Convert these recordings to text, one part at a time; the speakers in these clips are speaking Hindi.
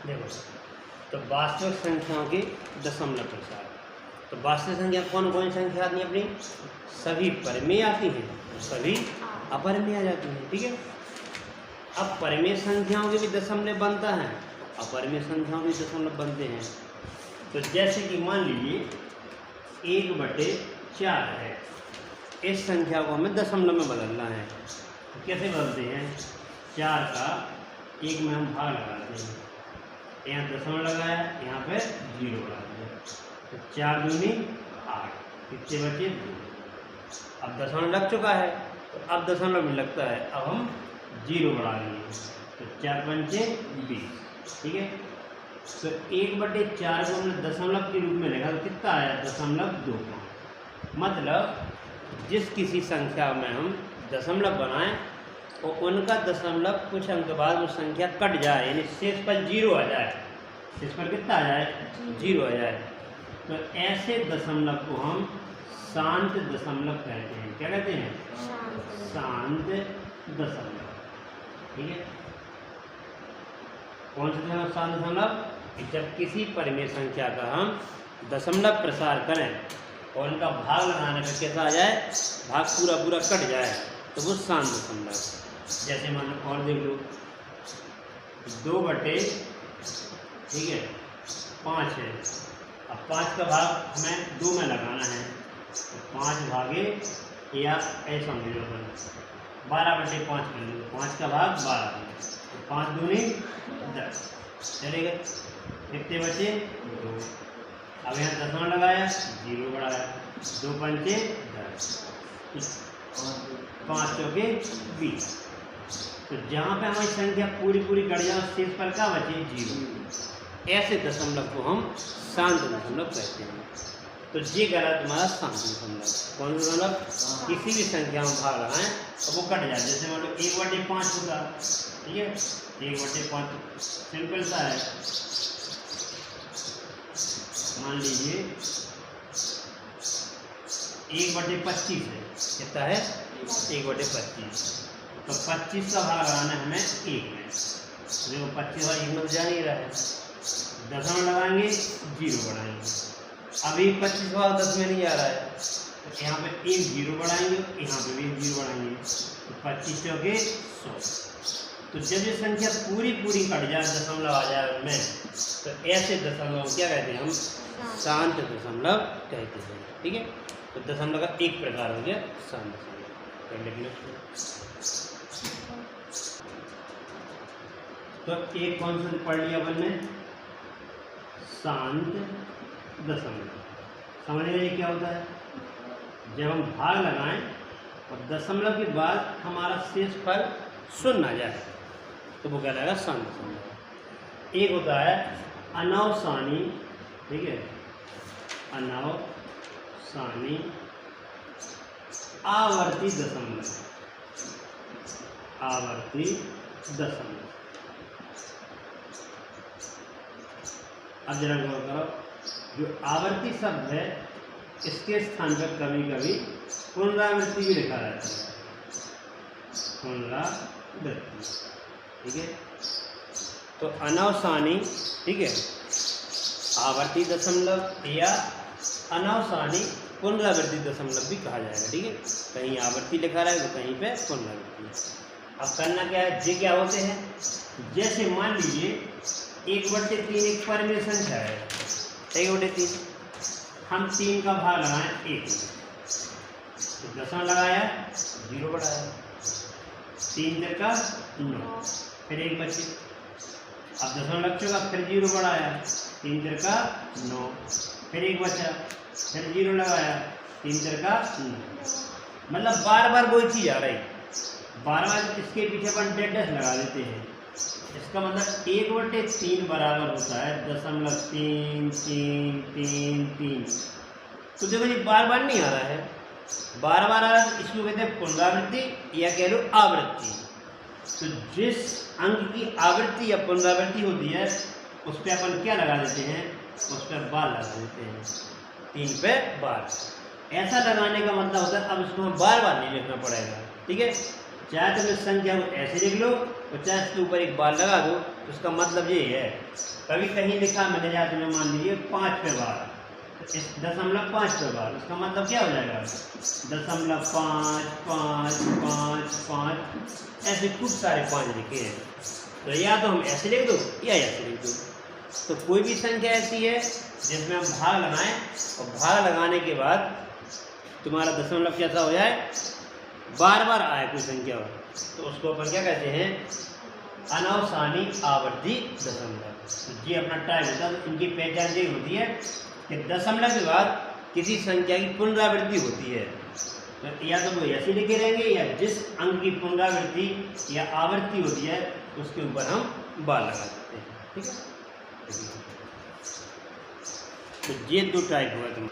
देखो, तो वास्तविक संख्याओं के दशमलव प्रसार। तो वास्तविक संख्या कौन कौन सी संख्या आती है अपनी? सभी परिमेय आती हैं, सभी अपरिमेय आ जाती हैं। ठीक है। अब परिमेय संख्याओं के भी दशमलव बनता है, अपरिमेय संख्याओं के दशमलव बनते हैं। तो जैसे कि मान लीजिए 1/4 है, इस संख्या को हमें दशमलव में बदलना है। तो कैसे बदलते हैं? 4 का 1 में हम भाग लगाते हैं, यहाँ दशमलव लगाया, यहाँ पे 0 लगा दिया, तो 4 दूनी 8, कितने बचे? 2। अब दशमलव लग चुका है, तो अब दशमलव में लगता है, अब हम 0 बढ़ा लेंगे, तो 4 पंचे 20। ठीक है। तो 1/4 को हमने दशमलव के रूप में लिखा, तो कितना आया? 0.25। मतलब जिस किसी संख्या में हम दशमलव बनाएं और उनका दशमलव कुछ अंक बाद वो संख्या कट जाए, यानी शेष पर 0 आ जाए, शेष पर कितना आ जाए? 0 आ जाए, तो ऐसे दशमलव को हम शांत दशमलव कहते हैं। क्या कहते हैं? शांत दशमलव। ठीक है। कौन सा दशमलव? शांत दशमलव। जब किसी परिमेय संख्या का हम दशमलव प्रसार करें और उनका भाग लगाने पर कैसा आ जाए? भाग पूरा पूरा कट जाए, तो वो शांत दशमलव। जैसे मान लो और देख लो, 2/5 है। अब 5 का भाग हमें 2 में लगाना है, तो 5 भागे, या ऐसा समझ लो अपन 12/5 कर लो, 5 का भाग 12 में, तो 5 दूनी 10 चलेगा। कितने बचे? 2। अब यहाँ दशमलव लगाया, 0 बढ़ाया, 2 पंचे 10, 5 चौके 20। तो जहाँ पे हमारी संख्या पूरी पूरी कट जाए, शेष पर क्या बचे? 0। ऐसे दशमलव को हम शांत दशमलव कहते हैं। तो ये गलत तुम्हारा शांत दशमलव। कौन सा दशमलव? किसी भी संख्या में भाग लगाएं और वो कट जाए। जैसे मान लो 1/5 होगा, ठीक है, 1/5 सिंपल सा है। मान लीजिए 1/25 है, कितना है? 1/25। तो 25 का भाग लगाना है हमें 1 में, देखो 25 और 1 में जा नहीं रहा है, दशमलव लगाएंगे, 0 बढ़ाएंगे। अभी 25 भाग 10 में नहीं आ रहा है, तो यहाँ पे 1 0 बढ़ाएंगे, यहाँ पे भी 1 0 बढ़ाएंगे, तो 25 चौके 100। तो जब ये संख्या पूरी पूरी कट जाए, दशमलव आ जाए उनमें, तो ऐसे दशमलव क्या कहते हैं? हम शांत दशमलव कहते हैं। ठीक है। तो दशमलव का एक प्रकार हो गया शांत दशमलव। लेकिन तो एक कौन सा पढ़ लिया अपन ने? शांत दशमलव। समझ गए ये क्या होता है? जब हम भाग लगाएं और दशमलव के बाद हमारा शेष फल 0 आ जाए, तो वो कहलाएगा शांत दशमलव। एक होता है अनवसानी, ठीक है, अनवसानी आवर्ती दशमलव। आवर्ती दशमलव। अब जरा गौर करो, जो आवर्ती शब्द है इसके स्थान पर कभी कभी पुनरावृत्ति भी लिखा रहता है, पुनरावृत्ति। ठीक है। तो अनवसानी, ठीक है, आवर्ती दशमलव या अनवसानी पुनरावृत्ति दशमलव भी कहा जाएगा। ठीक है। कहीं आवर्ती लिखा रहेगा तो कहीं पे पुनरावृत्ति। अब करना क्या है? ये क्या होते हैं? जैसे मान लीजिए 1/3 एक परिमेय संख्या है, 1/3, हम 3 का भाग लगाएं 1 में, तो दशमलव लगाया, 0 बढ़ाया, 3 का 9, फिर 1 बचे। अब दशमलव लग चुका, फिर 0 बढ़ाया, 3 का 9, फिर 1 बचा, फिर 0 लगाया, 3 का 9। मतलब बार बार वही चीज़ आ रही, बार बार इसके पीछे अपन डेढ़ लगा देते हैं। इसका मतलब 1/3 बराबर होता है 0.3333। तो देखो ये बार बार नहीं आ रहा है, बार बार आ रहा है, इसको कहते हैं पुनरावृत्ति या कह लो आवृत्ति। तो जिस अंक की आवृत्ति या पुनरावृत्ति होती है उस पर अपन क्या लगा देते हैं? उस पर बार लगा देते हैं, 3 पे बार। ऐसा लगाने का मतलब होता है अब इसको हम बार बार नहीं लिखना पड़ेगा। ठीक है। चाहे तुम इस संख्या को ऐसे लिख लो और चाहे इसके ऊपर एक बार लगा दो, उसका मतलब ये है, कभी कहीं लिखा मैंने जाते में मान लीजिए 5वें बार, इस 0.5वें बार, उसका मतलब क्या हो जाएगा 0.55555, ऐसे खूब सारे 5 लिखे हैं। तो या तो हम ऐसे लिख दो या ऐसे लिख दो। तो कोई भी संख्या ऐसी है जिसमें हम भाग लगाएं और भाग लगाने के बाद तुम्हारा दशमलव कैसा हो जाए, बार बार आए कोई संख्या हो, तो उसको अपन क्या कहते हैं, अनावसानी आवर्ती दशमलव। तो ये अपना टाइप होता है। तो इनकी पहचान ये होती है कि दशमलव के बाद किसी संख्या की पुनरावृत्ति होती है, तो या तो वो ऐसे लिखे रहेंगे या जिस अंक की पुनरावृत्ति या आवृत्ति होती है उसके ऊपर हम बार लगा देते हैं। ठीक है, तो ये 2 टाइप हुआ। तुम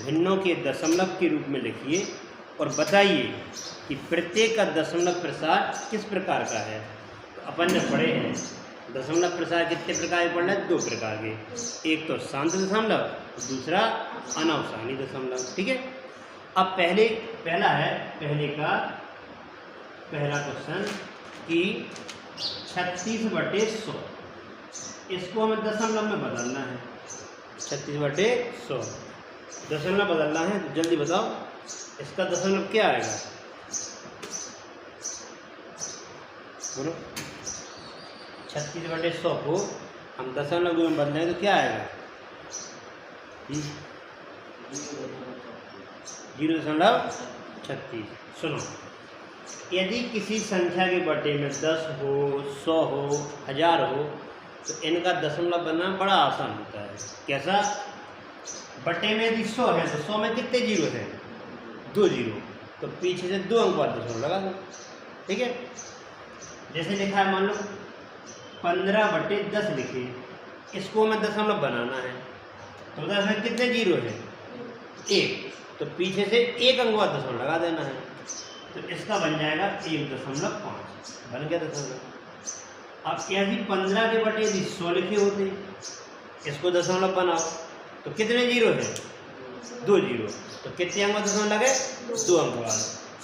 भिन्नों के दशमलव के रूप में लिखिए और बताइए कि प्रत्येक का दशमलव प्रसार किस प्रकार का है। तो अपन ने पढ़े हैं दशमलव प्रसार कितने प्रकार के पढ़ना है, 2 प्रकार के, एक तो शांत दशमलव, दूसरा अनावसानी दशमलव। ठीक है, अब पहला है पहला क्वेश्चन कि 36/100, इसको हमें दशमलव में बदलना है। 36/100 दशमलव बदलना है, तो जल्दी बताओ इसका दशमलव क्या आएगा, बोलो। 36/100 को हम दशमलव में बदलेंगे तो क्या आएगा, 0.36। सुनो, यदि किसी संख्या के बटे में 10 हो, 100 हो, 1000 हो, तो इनका दशमलव बनना बड़ा आसान होता है। कैसा, बटे में यदि 100 है तो 100 में कितने जीरो हैं, 2 जीरो, तो पीछे से 2 अंक बाद दशमलव लगा दो। ठीक है, जैसे लिखा है, मान लो 15/10 लिखे, इसको हमें दशमलव बनाना है, तो 10 में कितने जीरो हैं, 1, तो पीछे से 1 अंक बाद दशमलव लगा देना है, तो इसका बन जाएगा 1.5, बन गया दशमलव। अब यदि 15 के बटे यदि 100 लिखे होते, इसको दशमलव बनाओ, तो कितने जीरो हैं, 2 जीरो, तो कितने अंक बाद दशमलव लगे, 2 अंक बाद,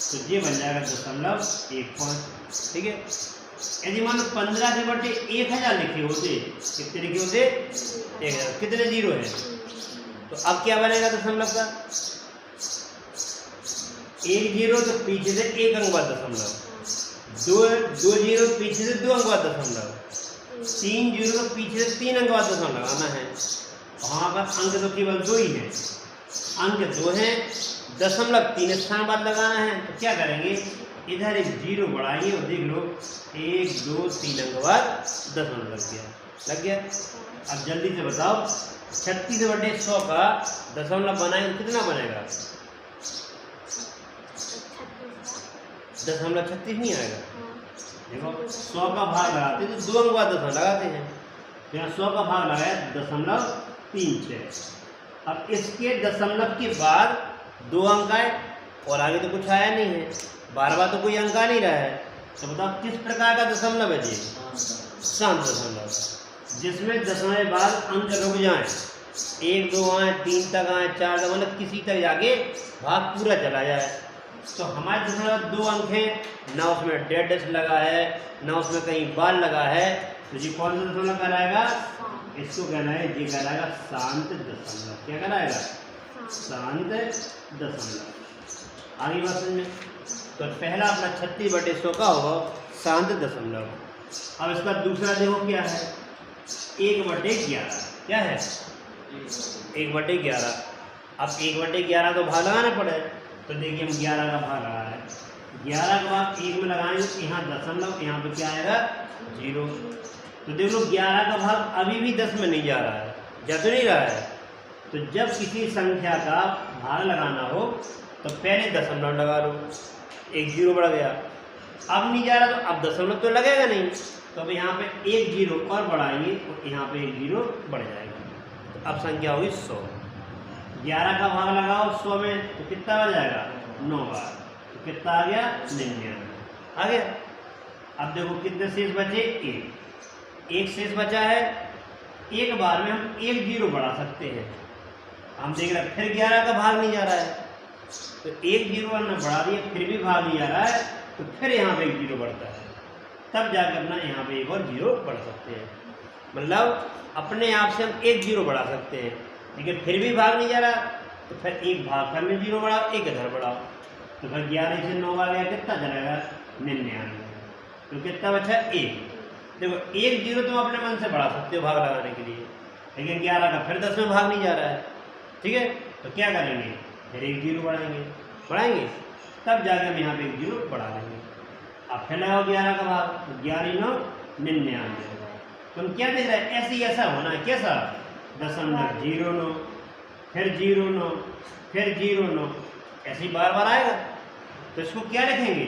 तो ये बन जाएगा 0.15। ठीक है, यदि मान लो 15 के बटे 1000 लिखे होते, कितने लिखे होते, 1000, कितने जीरो है, तो अब क्या बनेगा दशमलव का, 1 जीरो, तो पीछे से 1 अंक बाद दशमलव, 2 जीरो, पीछे से 2 अंक बाद दशमलव, 3 जीरो, तो पीछे से 3 अंक बाद दशमलव लगाना है। वहाँ पर अंक तो केवल 2 ही हैं, अंक 2 हैं, दशमलव 3 स्थान बाद लगाना है, तो क्या करेंगे, इधर एक जीरो बढ़ाइए और देख लो 1 2 3 अंक बाद दशमलव लग गया। अब जल्दी से बताओ 36/100 का दशमलव बनाएंगे कितना बनेगा, 0.36 नहीं आएगा। देखो 100 का भाग लगाते तो 2 अंक बाद दशमलव लगाते हैं, तो यहाँ 100 का भाग लगाया 0.36। अब इसके दशमलव के बाद 2 अंक आए और आगे तो कुछ आया नहीं है, बार बार तो कोई अंक आ नहीं रहा है, तो बताओ किस प्रकार का दशमलव है जी, शांत दशमलव, जिसमें दशमलव के बाद अंक रुक जाएं, 1 2 आए, 3 तक आए, 4 तक, मतलब किसी तक जाके भाग पूरा चला जाए। तो हमारे दशमलव 2 अंक हैं, ना उसमें डेढ़ लगा है, ना उसमें कहीं बाल लगा है, तो जी कौन सा दशमलव कहलाएगा, इसको कहना है, ये कहलाएगा शांत दशमलव। क्या कहलाएगा, शांत दशमलव। आगे बात समझ में, तो पहला अपना 36/100 का होगा शांत दशमलव। अब इसका दूसरा देखो क्या है, 1/11। क्या है, 1/11। अब 1/11 तो भाग लगाना पड़े, तो देखिए हम 11 का भाग लगा रहे हैं, 11 का भाग 1 में लगाएंगे, यहाँ दशमलव, यहाँ पे क्या आएगा, 0। तो देख लो 11 का भाग अभी भी 10 में नहीं जा रहा है, जा तो नहीं रहा है। तो जब किसी संख्या का भाग लगाना हो तो पहले दशमलव लगा लो, 1 जीरो बढ़ गया, अब नहीं जा रहा तो अब दशमलव तो लगेगा नहीं, तो अब यहाँ पे 1 जीरो और बढ़ाएंगे तो यहाँ पे 1 जीरो बढ़ जाएगा, तो अब संख्या होगी 100। 11 का भाग लगाओ 100 में तो कितना आ जाएगा, 9 बार, तो कितना आ गया, 99 आ गया। अब देखो कितने शेष बचे, 1 शेष बचा है, एक बार में हम 1 जीरो बढ़ा सकते हैं। हम देख रहे हैं फिर 11 का भाग नहीं जा रहा है, तो 1 जीरो हमने बढ़ा दिया, फिर भी भाग नहीं जा रहा है, तो फिर यहाँ पे 1 जीरो बढ़ता है, तब जाके अपना यहाँ पे एक और जीरो बढ़ा सकते हैं। मतलब अपने आप से हम एक जीरो बढ़ा सकते हैं, लेकिन फिर भी भाग नहीं जा रहा तो फिर एक भाग कर में जीरो बढ़ाओ, एक इधर बढ़ाओ, तो फिर 11 से 9 आ गया, कितना चलेगा 99। तो कितना बचा एक। देखो एक जीरो तुम अपने मन से बढ़ा सकते हो भाग लगाने के लिए, लेकिन 11 का फिर 10 में भाग नहीं जा रहा है, ठीक है। तो क्या करेंगे, फिर एक जीरो बढ़ाएंगे तब जाके हम यहाँ पे एक जीरो बढ़ा देंगे। अब फिर लगाओ 11 का भाग, तो 11 9 99। तुम क्या देख रहे हैं, ऐसे ही ऐसा होना है, कैसा 0.09 फिर 0.9 फिर 0.9, ऐसे ही बार बार आएगा। तो इसको क्या लिखेंगे,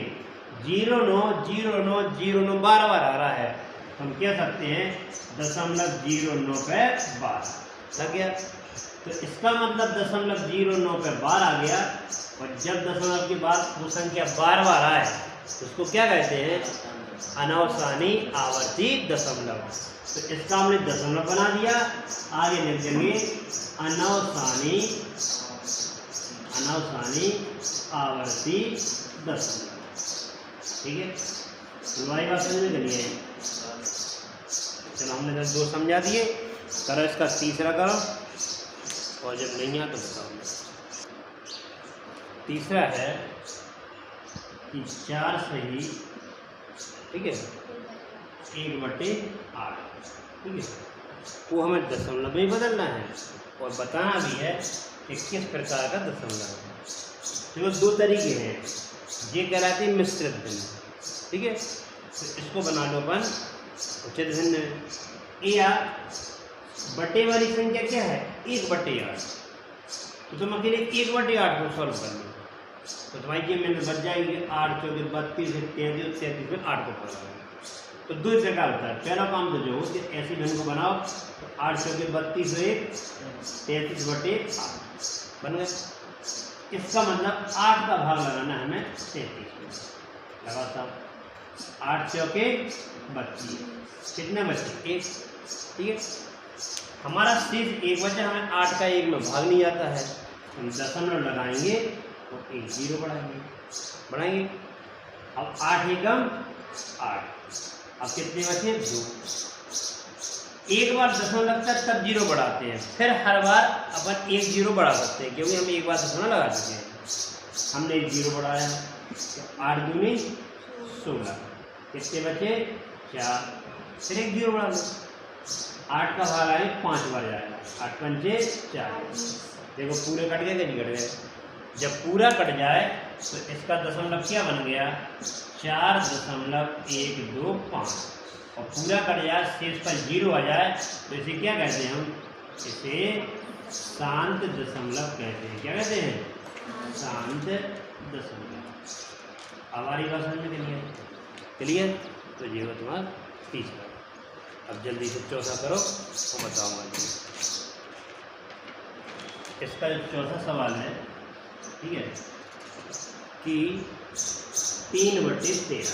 0.9 0.9 0.9 बार बार आ रहा है, हम कह सकते हैं 0.09 पे 12 लग गया। तो इसका मतलब 0.09 पे 12 आ गया। और जब दशमलव के बाद वो संख्या बार बार आए तो उसको क्या कहते हैं, अनवसानी आवर्ती दशमलव। तो इसका हमने दशमलव बना दिया, आगे लिख देंगे अनवसानी आवर्ती दशमलव, ठीक है। हमारी बात समझ में चलिए। चलो हमने जब 2 समझा दिए, करो इसका तीसरा करो, और जब नहीं आता तो बताओ। तीसरा है कि 4 सही, ठीक है, 1/8, ठीक है, वो हमें दशमलव में बदलना है और बताना भी है कि किस प्रकार का दशमलव है। तो 2 तरीके हैं, ये कहलाते हैं मिश्रित भिन्न, ठीक है। तो इसको बना लो अपन उचित भिन्न। या बटे वाली संख्या क्या है, 1/8। तो तुम अकेले 1/8 को सॉल्व कर लो, तो तुम्हारी ये में बच जाएगी 8 चौके 32 33 33 में 8 को पढ़ा। तो 2 प्रकार होता है, पहला काम तो जो हो कि ऐसी भिन्न को बनाओ, तो 8 चौके 32 1 33/8 बन गए। इसका मतलब 8 का भाग लगाना है हमें 33 में, लगा साहब 8 चौके 32, कितने बचे 1, ठीक है। हमारा शेष 1 बचा, हमें 8 का 1 में भाग नहीं आता है, हम दशमलव लगाएंगे और एक जीरो बढ़ाएंगे। अब 8 एकम 8, अब कितने बचे 2। एक बार दशमलव लगता है तब जीरो बढ़ाते हैं, फिर हर बार अपन एक जीरो बढ़ा सकते हैं, क्योंकि हम एक बार दशमलव लगा चुके हैं। हमने एक जीरो बढ़ाया, 8 दूनी 16, कितने बचे 4, फिर एक जीरो बढ़ा लो, 8 का भाग आए 5 बार जाएगा, 8 पंचे 40। देखो पूरे कट गए कि नहीं कट गए। जब पूरा कट जाए तो इसका दशमलव क्या बन गया, 4.125, और पूरा कट जाए शेष पर जीरो आ जाए तो इसे क्या कहते हैं, हम इसे शांत दशमलव कहते हैं। क्या कहते हैं, शांत दशमलव। हमारी बात समझ में क्लियर। तो ये हो तुम्हारा तीसरा। अब जल्दी से चौथा करो तो बताऊंगा। इसका जो चौथा सवाल है, ठीक है, कि 3/13,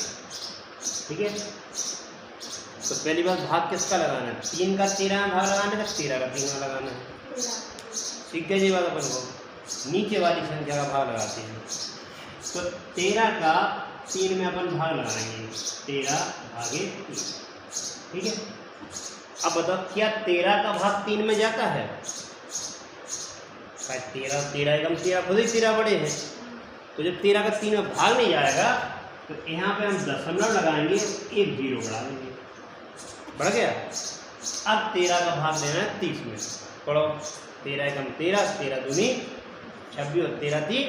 ठीक है। तो पहली बात भाग किसका लगाना है, 3 का 13 में भाग लगाना है, 13 का 3 में लगाना है। सीख गए जी बात अपन को। नीचे वाली संख्या का भाग लगाते हैं, तो 13 का 3 में अपन भाग लगाएंगे, 13/3, ठीक है। अब बताओ क्या 13 का भाग 3 में जाता है, 13 एकम 13 खुद ही 13 बड़े हैं, तो जब 13 का 3 में भाग नहीं जाएगा तो यहाँ पे हम दशमलव लगाएंगे, एक जीरो बढ़ा देंगे, बढ़ गया। अब 13 का भाग देना है 30 में, पढ़ो 13 एकम 13, 13 दूनी 26 और 13 3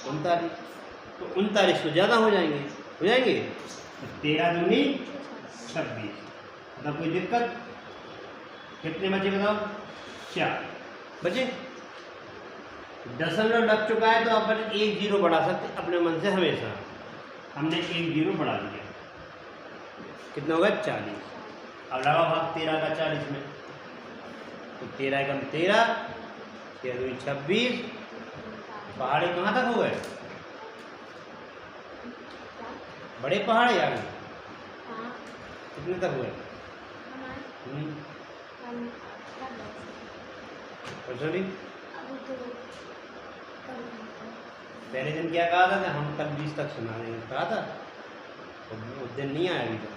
39, तो 39 तो ज़्यादा हो जाएंगे, तो 13 दूनी 26, मतलब कोई दिक्कत। कितने बचे बताओ, 4 बचे। दशमलव लग चुका है तो अपन एक जीरो बढ़ा सकते अपने मन से हमेशा। हमने एक जीरो बढ़ा दिया, कितना होगा 40। अब लगा भाग 13 का 40 में, तो 13 एकम 13, 13 दूनी 26, पहाड़ी कहाँ तक हो गए, बड़े पहाड़ आ गए, कितने तक हुए, सॉरी पहले दिन क्या कहा था कि हम कल 20 तक सुना देंगे, कहा था, तो उस दिन नहीं आया अभी तक।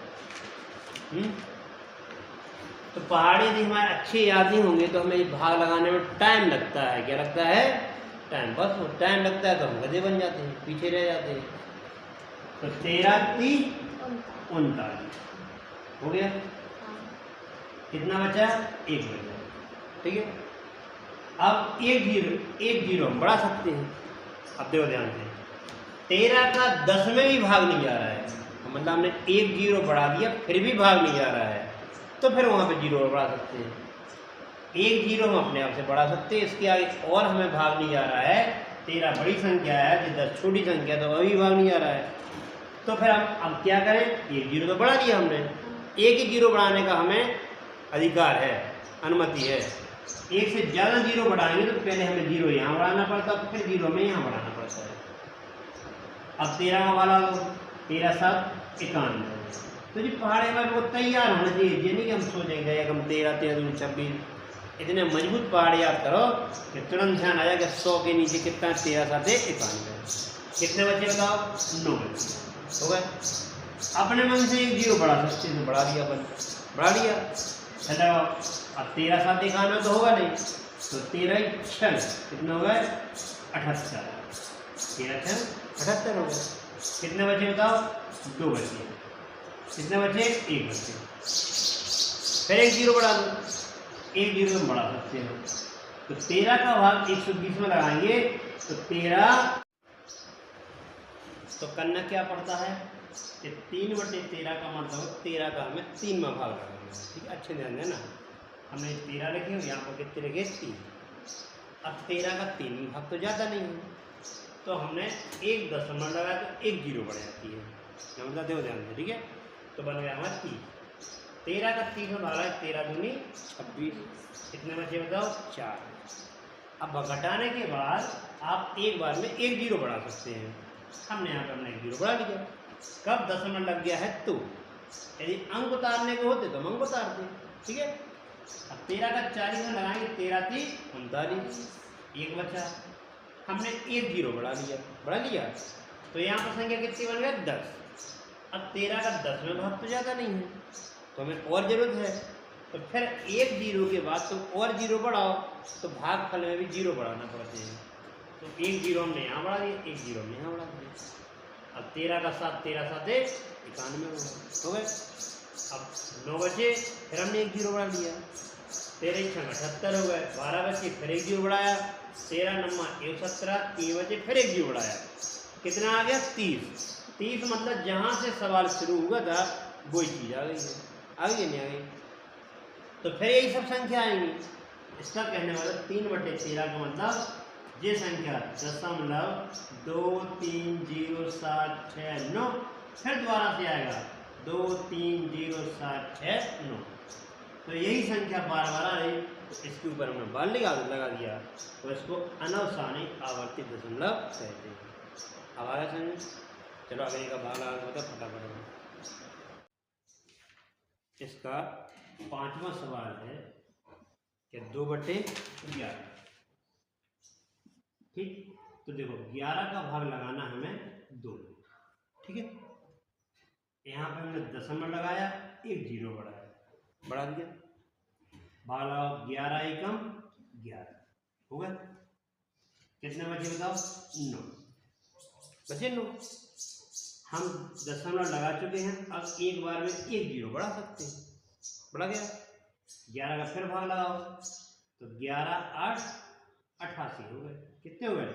तो पहाड़ी यदि हमारे अच्छे याद नहीं होंगे तो हमें भाग लगाने में टाइम लगता है। क्या लगता है? टाइम। बस वो टाइम लगता है तो हम गधे बन जाते हैं, पीछे रह जाते हैं। तो 13 30 39 हो गया। कितना बचा? 1 बचा। ठीक है। अब एक जीरो हम बढ़ा सकते हैं। अब देखो ध्यान से, 13 का 10 में भी भाग नहीं जा रहा है, मतलब हमने 1 जीरो बढ़ा दिया फिर भी भाग नहीं जा रहा है, तो फिर वहाँ पे जीरो बढ़ा सकते हैं। 1 जीरो हम अपने आप से बढ़ा सकते हैं, इसके आगे और हमें भाग नहीं जा रहा है। 13 बड़ी संख्या है, 10 छोटी संख्या, तो अभी भाग नहीं जा रहा है। तो फिर हम अब क्या करें? 1 जीरो तो बढ़ा दिया हमने, 1 ही जीरो बढ़ाने का हमें अधिकार है, अनुमति है। 1 से ज़्यादा जीरो बढ़ाएंगे तो पहले हमें जीरो यहाँ बढ़ाना पड़ता है, फिर जीरो में यहाँ बढ़ाना पड़ता है। अब 13 वाला 13 7 91। तो जी पहाड़ी हमारे को तैयार होना चाहिए, ये नहीं कि हम सोचेंगे हम 13 13 दूनी 26। इतने मजबूत पहाड़ याद करो कि तुरंत ध्यान आया कि 100 के नीचे कितना? 13 7 91। कितने बचे बताओ? 9 बचे। हो गए। अपने मन से 1 जीरो बढ़ा सकते हैं तो बढ़ा दिया, अपन बढ़ा लिया। चलो अब 13 7 91 तो होगा नहीं, तो 13 6 कितना हो गए? 78। 13 6 78 हो गए। कितने बचे बताओ? 2 बचे। कितने बचे? 1 बचे। फिर 1 जीरो बढ़ा दो, 1 जीरो तुम बढ़ा सकते हो। तो 13 का भाग 120 में लगाएंगे तो 13, तो करना क्या पड़ता है कि 3/13 का मतलब 13 का हमें 3 में भाग लगाना है। ठीक है, अच्छे ध्यान देना। हमने 13 लिखे, यहाँ पर कितने लिखे? 3। अब 13 का 3 में भाग तो ज़्यादा नहीं है, तो हमने 1 दशमलव लगाया तो 1 जीरो बढ़ जाती है। मैं बताते हो ध्यान से। ठीक है, तो बन गया हमारा 30। 13 का 30 में भागा है, 13 दूनी 26। कितने बचे बताओ? 4। अब घटाने के बाद आप एक बार में 1 जीरो बढ़ा सकते हैं। हमने यहाँ पर हमने 1 जीरो बढ़ा लिया। कब? दशमलव लग गया है तो। यदि अंक उतारने के होते तो हम अंक उतारते। ठीक है। अब 13 का 40 में लगाएंगे, 13 3 39, 1 बचा। हमने 1 जीरो बढ़ा लिया, तो यहाँ पर संख्या कितनी बन गया? 10। अब 13 का 10 में भाग तो ज़्यादा नहीं है, तो हमें और जरूरत है। तो फिर 1 जीरो के बाद तुम और जीरो बढ़ाओ, तो भागफल में भी जीरो बढ़ाना पड़ते हैं। तो 1 जीरो हमने यहाँ बढ़ा दिया, 1 जीरो हमने यहाँ बढ़ा दिया। अब 13 का 7 13 7 91 हो गए। अब 9 बचे, फिर हमने 1 जीरो बढ़ा लिया, 13 6 78 हो गए। 12 बचे, फिर 1 जीरो बढ़ाया, 13 9 17, 3 बचे, फिर 1 जीरो बढ़ाया। कितना आ गया? 30। 30 मतलब जहाँ से सवाल शुरू हुआ था वही चीज़ आ गई है। आ गई नहीं आ गई? तो फिर यही सब संख्या आएंगी। इसका कहने वाला 3/13 का मतलब ये संख्या 0.23076 फिर दोबारा से आएगा 23076 तो यही संख्या बार बार आ रही, तो इसके ऊपर हमने बार लगा दिया, तो इसको अनवसानी आवर्ती दशमलव कहते हैं। अब आगे समझ। चलो अगले का भाग लगा तो फटाफट। इसका 5वां सवाल है कि 2/11। ठीक, तो देखो 11 का भाग लगाना हमें 2। ठीक है, यहाँ पे हमने दशमलव लगाया, 1 जीरो बढ़ा दिया, भाग लगाओ 11 एकम 11 हो गया। कितने बचे बताओ? 9 बचे। 9 हम दशमलव लगा चुके हैं, अब एक बार में 1 जीरो बढ़ा सकते हैं। बढ़ा गया। 11 का फिर भाग लगाओ तो 11 8 88 हो गए। कितने हो गए?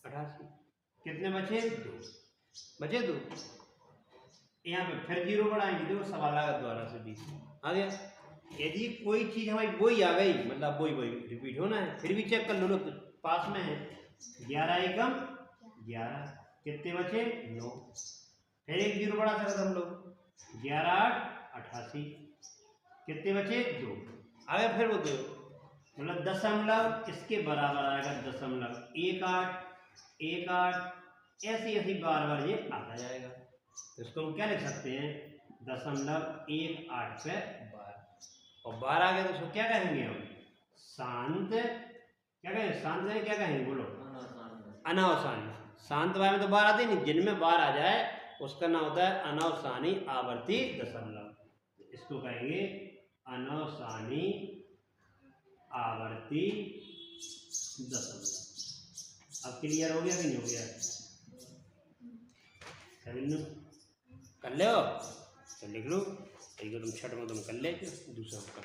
88। कितने बचे? 2 बचे। 2 यहाँ पे फिर जीरो बढ़ाएंगे, देखो सवाल आएगा दोबारा से 20 आ गया। यदि कोई चीज़ हमारी वही आ गई, मतलब वही रिपीट होना है, फिर भी चेक कर लो तो पास में है। 11 एकम 11, कितने बचे? 9। फिर 1 जीरो बढ़ा सकते हम लोग, 11 8 88, कितने बचे? 2 आगे। फिर वो 2 मतलब दशमलव इसके बराबर आएगा, दशमलव 1 8 1 8, ऐसी बार बार ये आता जाएगा। तो इसको हम क्या लिख सकते हैं? 0.18 पे 12, और 12 आ गया तो उसको क्या कहेंगे हम? शांत। क्या कहेंगे? शांत में क्या कहेंगे? बोलो। अनावसानी। शांत वाले में तो बार आती नहीं, जिनमें बार आ जाए उसका नाम होता है अनावसानी आवर्ती दशमलव। इसको कहेंगे अनवसानी आवर्ती दशमलव। अब क्लियर हो गया कि नहीं हो गया? कर लो तो लिख लो, एक तुम छठ में तुम कर ले, दूसरा कर।